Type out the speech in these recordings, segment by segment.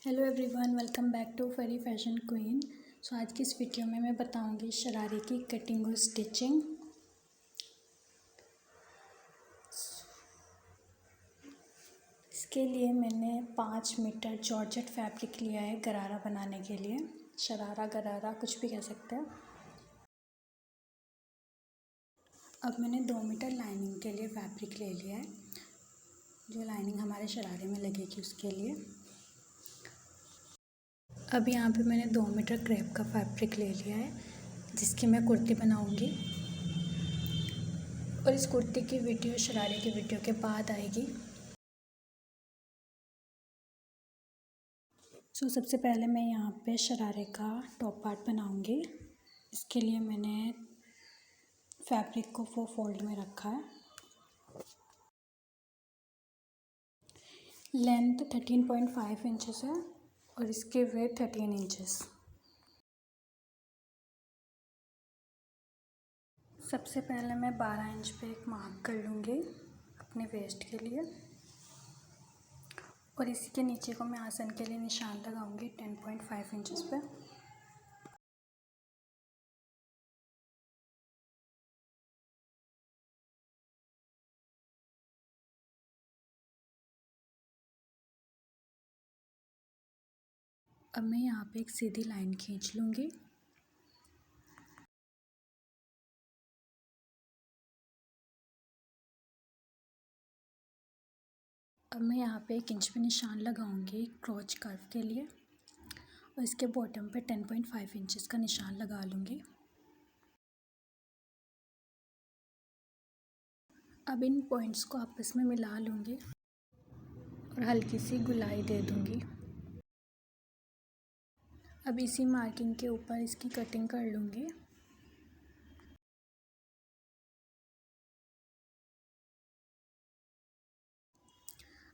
Hello everyone, welcome back to Fari fashion queen. So आज की इस वीडियो में मैं बताऊंगी शरारे की कटिंग और स्टिचिंग। इसके लिए मैंने 5 मीटर जॉर्जेट फैब्रिक लिया है गरारा बनाने के लिए। शरारा गरारा कुछ भी कह सकते हैं। अब मैंने 2 मीटर लाइनिंग के लिए फैब्रिक ले लिया है, जो लाइनिंग हमारे शरारे में लगेगी उसके लिए। अब यहाँ पे मैंने 2 मीटर क्रेप का फैब्रिक ले लिया है, जिसकी मैं कुर्ती बनाऊंगी। और इस कुर्ती की वीडियो शरारे की वीडियो के बाद आएगी। सबसे पहले मैं यहाँ पे शरारे का टॉप पार्ट बनाऊंगी। इसके लिए मैंने फैब्रिक को 4 फोल्ड में रखा है। लेंथ 13.5 इंचेस है और इसके वेट 13 इंचेस। सबसे पहले मैं 12 इंच पे एक मार्क कर लूँगी अपने वेस्ट के लिए, और इसी के नीचे को मैं आसन के लिए निशान लगाऊंगी 10.5 इंचेस पे। अब मैं यहाँ पे एक सीधी लाइन खींच लूँगी। अब मैं यहाँ पे 1 इंच पे निशान लगाऊंगी क्रॉच कर्व के लिए, और इसके बॉटम पे 10.5 इंचेस का निशान लगा लूँगी। अब इन पॉइंट्स को आपस में मिला लूँगी और हल्की सी गुलाई दे दूँगी। अब इसी मार्किंग के ऊपर इसकी कटिंग कर लूँगी।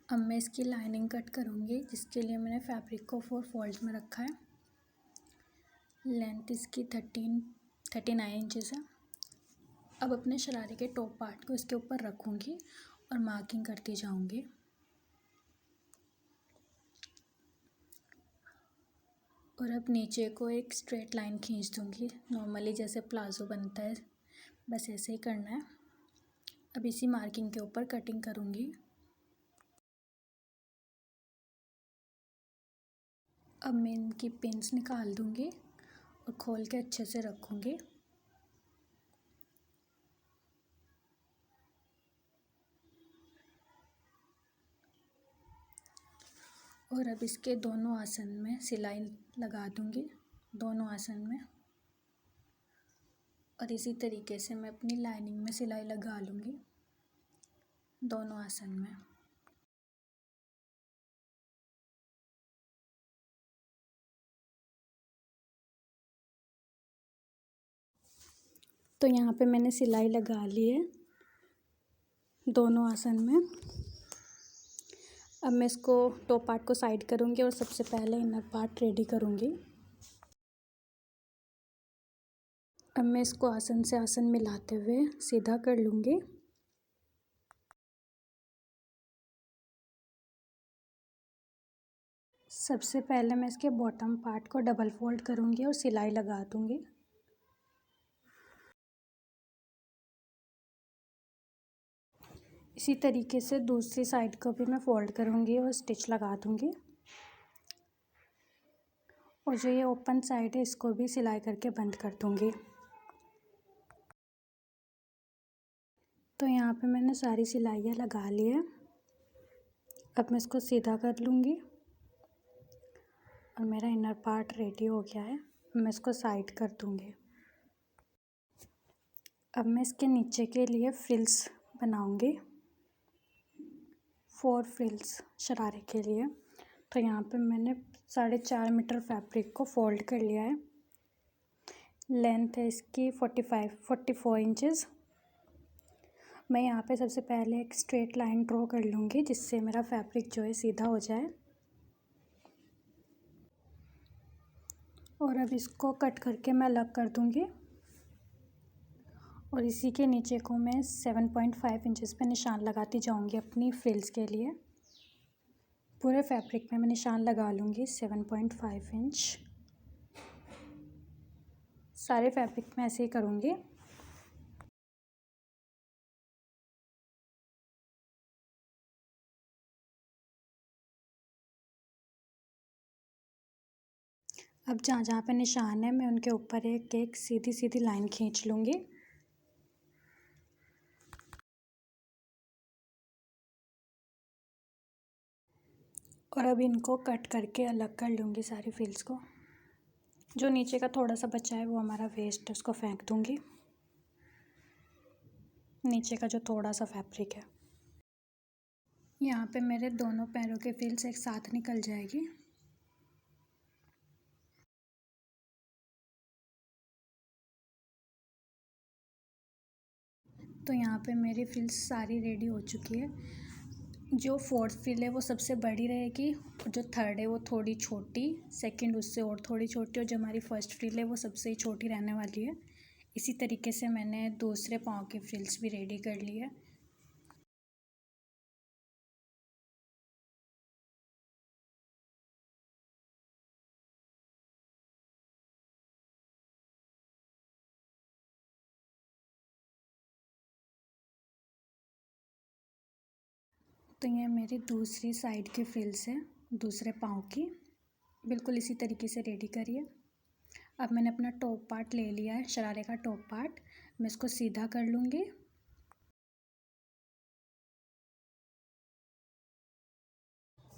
अब मैं इसकी लाइनिंग कट करूँगी, जिसके लिए मैंने फैब्रिक को 4 फोल्ड में रखा है। लेंथ इसकी 39 इंचेस है। अब अपने शरारे के टॉप पार्ट को इसके ऊपर रखूँगी और मार्किंग करती जाऊँगी। और अब नीचे को एक स्ट्रेट लाइन खींच दूँगी, नॉर्मली जैसे प्लाजो बनता है, बस ऐसे ही करना है। अब इसी मार्किंग के ऊपर कटिंग करूँगी। अब मैं इनकी पिन्स निकाल दूँगी और खोल के अच्छे से रखूँगी। और अब इसके दोनों आसन में सिलाई लगा दूँगी, दोनों आसन में। और इसी तरीके से मैं अपनी लाइनिंग में सिलाई लगा लूँगी दोनों आसन में। तो यहाँ पे मैंने सिलाई लगा ली है दोनों आसन में। अब मैं इसको टॉप पार्ट को साइड करूँगी और सबसे पहले इनर पार्ट रेडी करूँगी। अब मैं इसको आसन से आसन मिलाते हुए सीधा कर लूँगी। सबसे पहले मैं इसके बॉटम पार्ट को डबल फोल्ड करूँगी और सिलाई लगा दूँगी। इसी तरीके से दूसरी साइड को भी मैं फोल्ड करूँगी और स्टिच लगा दूँगी। और जो ये ओपन साइड है, इसको भी सिलाई करके बंद कर दूँगी। तो यहाँ पे मैंने सारी सिलाइयाँ लगा ली है। अब मैं इसको सीधा कर लूँगी और मेरा इनर पार्ट रेडी हो गया है। मैं इसको साइड कर दूँगी। अब मैं इसके नीचे के लिए फ्रिल्स बनाऊँगी, 4 फ्रिल्स शरारे के लिए। तो यहाँ पे मैंने 4.5 मीटर फैब्रिक को फोल्ड कर लिया है। लेंथ है इसकी 44 इंचेस। मैं यहाँ पे सबसे पहले एक स्ट्रेट लाइन ड्रॉ कर लूँगी, जिससे मेरा फैब्रिक जो है सीधा हो जाए। और अब इसको कट करके मैं अलग कर दूँगी। और इसी के नीचे को मैं 7.5 इंचेस पे निशान लगाती जाऊँगी अपनी फ्रिल्स के लिए। पूरे फैब्रिक में मैं निशान लगा लूँगी 7.5 इंच। सारे फैब्रिक में ऐसे ही करूँगी। अब जहाँ जहाँ पे निशान है मैं उनके ऊपर एक एक सीधी सीधी लाइन खींच लूँगी। और अब इनको कट करके अलग कर लूँगी सारी फ्रिल्स को। जो नीचे का थोड़ा सा बचा है वो हमारा वेस्ट है, उसको फेंक दूँगी। नीचे का जो थोड़ा सा फैब्रिक है, यहाँ पे मेरे दोनों पैरों के फ्रिल्स एक साथ निकल जाएगी। तो यहाँ पे मेरी फ्रिल्स सारी रेडी हो चुकी है। जो फोर्थ फ्रिल है वो सबसे बड़ी रहेगी और जो थर्ड है वो थोड़ी छोटी, सेकंड उससे और थोड़ी छोटी, और जो हमारी फर्स्ट फ्रिल है वो सबसे ही छोटी रहने वाली है। इसी तरीके से मैंने दूसरे पाँव की फ्रिल्स भी रेडी कर ली है। तो ये मेरी दूसरी साइड की फ्रिल्स है, दूसरे पाँव की, बिल्कुल इसी तरीके से रेडी करिए। अब मैंने अपना टॉप पार्ट ले लिया है, शरारे का टॉप पार्ट, मैं इसको सीधा कर लूँगी।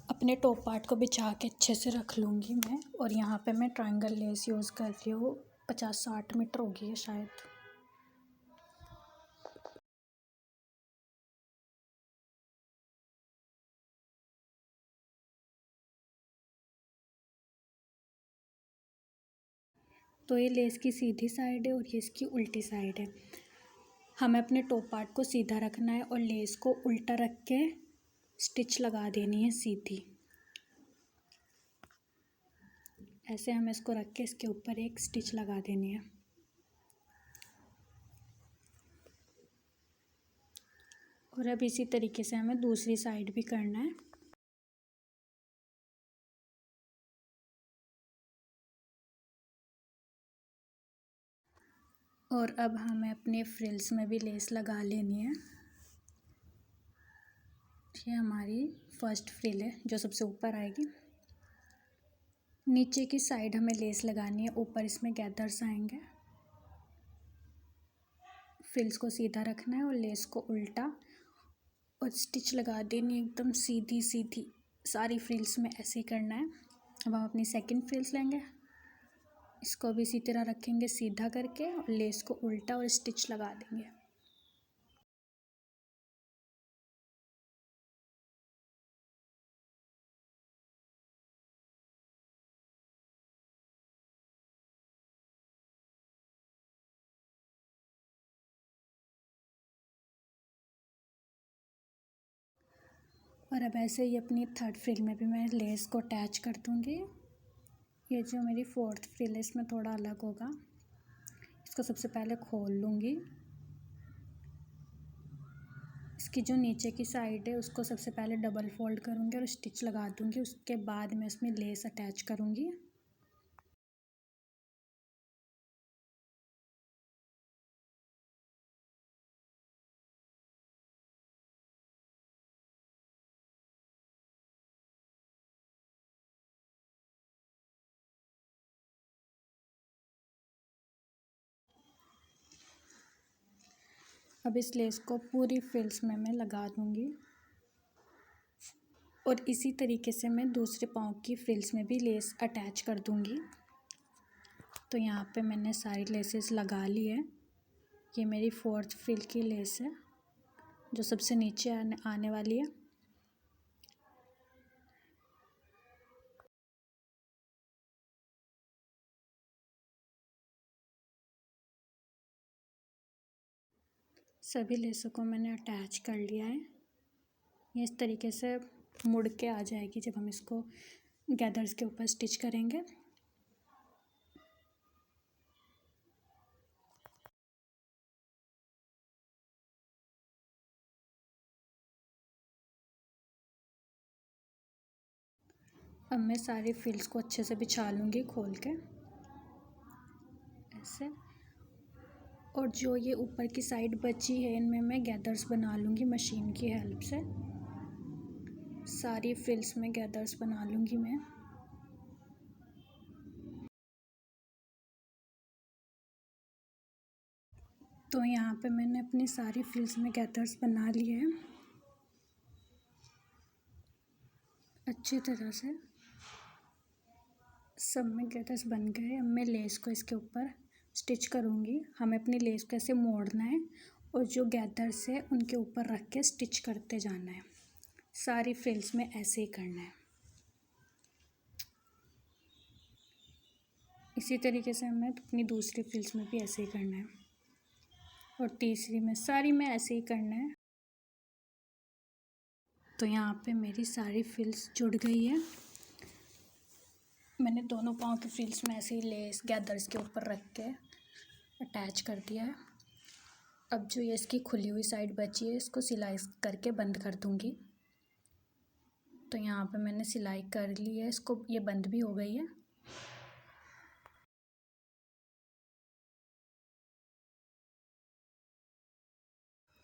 अपने टॉप पार्ट को बिछा के अच्छे से रख लूँगी मैं। और यहाँ पे मैं ट्रायंगल लेस यूज़ कर रही हूँ, 50-60 मीटर होगी है शायद। तो ये लेस की सीधी साइड है और ये इसकी उल्टी साइड है। हमें अपने टॉप पार्ट को सीधा रखना है और लेस को उल्टा रख के स्टिच लगा देनी है सीधी। ऐसे हमें इसको रख के इसके ऊपर एक स्टिच लगा देनी है। और अब इसी तरीके से हमें दूसरी साइड भी करना है। और अब हमें अपने फ्रिल्स में भी लेस लगा लेनी है। ये हमारी फर्स्ट फ्रिल है जो सबसे ऊपर आएगी। नीचे की साइड हमें लेस लगानी है, ऊपर इसमें गैदर्स आएंगे। फ्रिल्स को सीधा रखना है और लेस को उल्टा और स्टिच लगा देनी है एकदम सीधी सीधी। सारी फ्रिल्स में ऐसे ही करना है। अब हम अपनी सेकंड फ्रिल्स लेंगे, इसको भी इसी तरह रखेंगे सीधा करके और लेस को उल्टा और स्टिच लगा देंगे। और अब ऐसे ही अपनी थर्ड फ्रिल में भी मैं लेस को अटैच कर दूँगी। ये जो मेरी फोर्थ फ्रिल है इसमें थोड़ा अलग होगा, इसको सबसे पहले खोल लूँगी। इसकी जो नीचे की साइड है उसको सबसे पहले डबल फोल्ड करूँगी और स्टिच लगा दूँगी। उसके बाद मैं इसमें लेस अटैच करूँगी। अब इस लेस को पूरी फ्रिल्स में मैं लगा दूँगी। और इसी तरीके से मैं दूसरे पाँव की फ्रिल्स में भी लेस अटैच कर दूँगी। तो यहाँ पे मैंने सारी लेसेस लगा ली है। ये मेरी फोर्थ फ्रिल की लेस है जो सबसे नीचे आने वाली है। सभी लेसों को मैंने अटैच कर लिया है। ये इस तरीके से मुड़ के आ जाएगी जब हम इसको गैदर्स के ऊपर स्टिच करेंगे। अब मैं सारी फ्रिल्स को अच्छे से बिछा लूँगी खोल के ऐसे। और जो ये ऊपर की साइड बची है इनमें मैं गैदर्स बना लूँगी मशीन की हेल्प से। सारी फ्रिल्स में गैदर्स बना लूँगी मैं। तो यहाँ पे मैंने अपनी सारी फ्रिल्स में गैदर्स बना लिए हैं अच्छी तरह से। सब में गैदर्स बन गए। अब मैं लेस को इसके ऊपर स्टिच करूँगी। हमें अपनी लेस को ऐसे मोड़ना है और जो गैदर्स है उनके ऊपर रख के स्टिच करते जाना है। सारी फ्रिल्स में ऐसे ही करना है। इसी तरीके से हमें अपनी दूसरी फ्रिल्स में भी ऐसे ही करना है और तीसरी में, सारी में ऐसे ही करना है। तो यहाँ पे मेरी सारी फ्रिल्स जुड़ गई है। मैंने दोनों पाँव की फ्रिल्स में ऐसे ही लेस गैदर्स के ऊपर रख के अटैच कर दिया है। अब जो ये इसकी खुली हुई साइड बची है इसको सिलाई करके बंद कर दूँगी। तो यहाँ पे मैंने सिलाई कर ली है इसको, ये बंद भी हो गई है।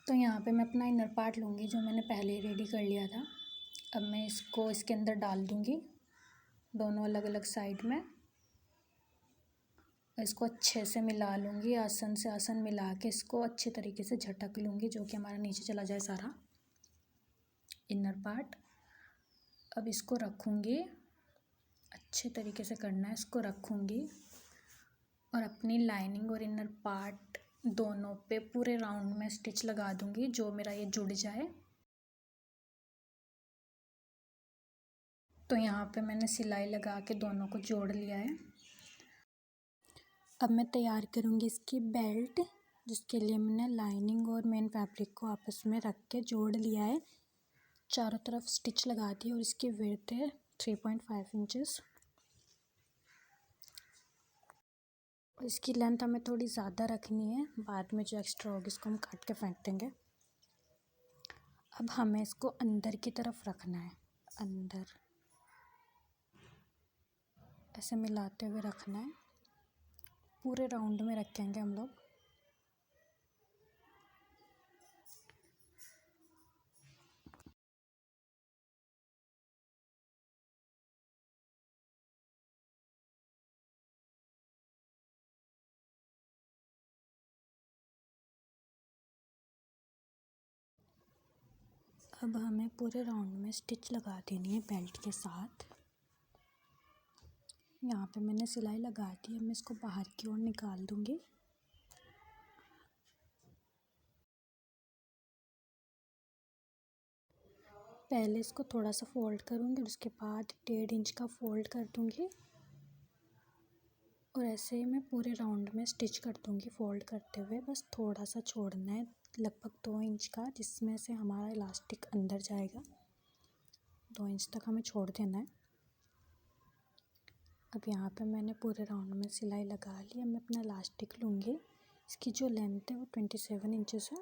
तो यहाँ पे मैं अपना इनर पार्ट लूँगी जो मैंने पहले ही रेडी कर लिया था। अब मैं इसको इसके अंदर डाल दूँगी दोनों अलग अलग साइड में। इसको अच्छे से मिला लूँगी, आसन से आसन मिला के इसको अच्छे तरीके से झटक लूँगी जो कि हमारा नीचे चला जाए सारा इनर पार्ट। अब इसको रखूँगी, अच्छे तरीके से करना है, इसको रखूँगी और अपनी लाइनिंग और इनर पार्ट दोनों पे पूरे राउंड में स्टिच लगा दूँगी जो मेरा ये जुड़ जाए। तो यहाँ पे मैंने सिलाई लगा के दोनों को जोड़ लिया है। अब मैं तैयार करूँगी इसकी बेल्ट, जिसके लिए मैंने लाइनिंग और मेन फैब्रिक को आपस में रख के जोड़ लिया है। चारों तरफ स्टिच लगा दी और इसकी विड्थ है 3.5 इंचेस। इसकी लेंथ हमें थोड़ी ज़्यादा रखनी है, बाद में जो एक्स्ट्रा होगी इसको हम काट के फेंक देंगे। अब हमें इसको अंदर की तरफ रखना है, अंदर ऐसे मिलाते हुए रखना है। पूरे राउंड में रखेंगे हम लोग। अब हमें पूरे राउंड में स्टिच लगा देनी है बेल्ट के साथ। यहाँ पे मैंने सिलाई लगा दी है, मैं इसको बाहर की ओर निकाल दूँगी। पहले इसको थोड़ा सा फोल्ड करूँगी और उसके बाद 1.5 इंच का फोल्ड कर दूँगी और ऐसे ही मैं पूरे राउंड में स्टिच कर दूँगी फोल्ड करते हुए। बस थोड़ा सा छोड़ना है, लगभग 2 इंच का, जिसमें से हमारा इलास्टिक अंदर जाएगा। 2 इंच तक हमें छोड़ देना है। अब यहाँ पे मैंने पूरे राउंड में सिलाई लगा ली। अब मैं अपना इलास्टिक लूँगी। इसकी जो लेंथ है वो 27 इंचेस है।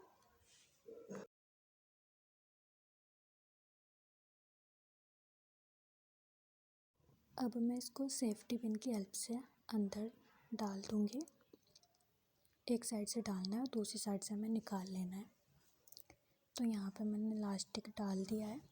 अब मैं इसको सेफ्टी पिन की हेल्प से अंदर डाल दूँगी। एक साइड से डालना है और दूसरी साइड से हमें निकाल लेना है। तो यहाँ पे मैंने इलास्टिक डाल दिया है।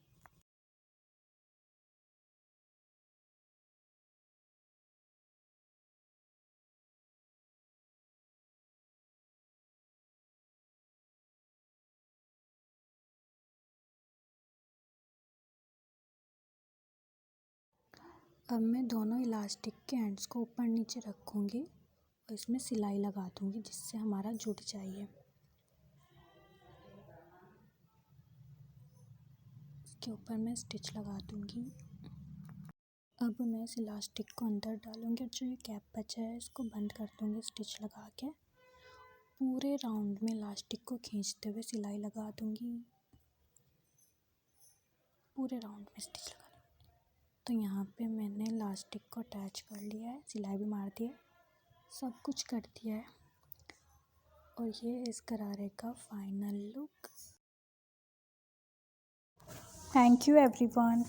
अब मैं दोनों इलास्टिक के एंड्स को ऊपर नीचे रखूँगी और इसमें सिलाई लगा दूँगी जिससे हमारा जुड़ जाए। इसके ऊपर मैं स्टिच लगा दूँगी। अब मैं इस इलास्टिक को अंदर डालूँगी और जो ये गैप बचा है इसको बंद कर दूँगी स्टिच लगा के। पूरे राउंड में इलास्टिक को खींचते हुए सिलाई लगा दूँगी। पूरे राउंड में स्टिच लगा दूँगी। तो यहाँ पे मैंने इलास्टिक को अटैच कर लिया है, सिलाई भी मार दी है, सब कुछ कर दिया है और ये इस गरारे का final look. Thank you everyone.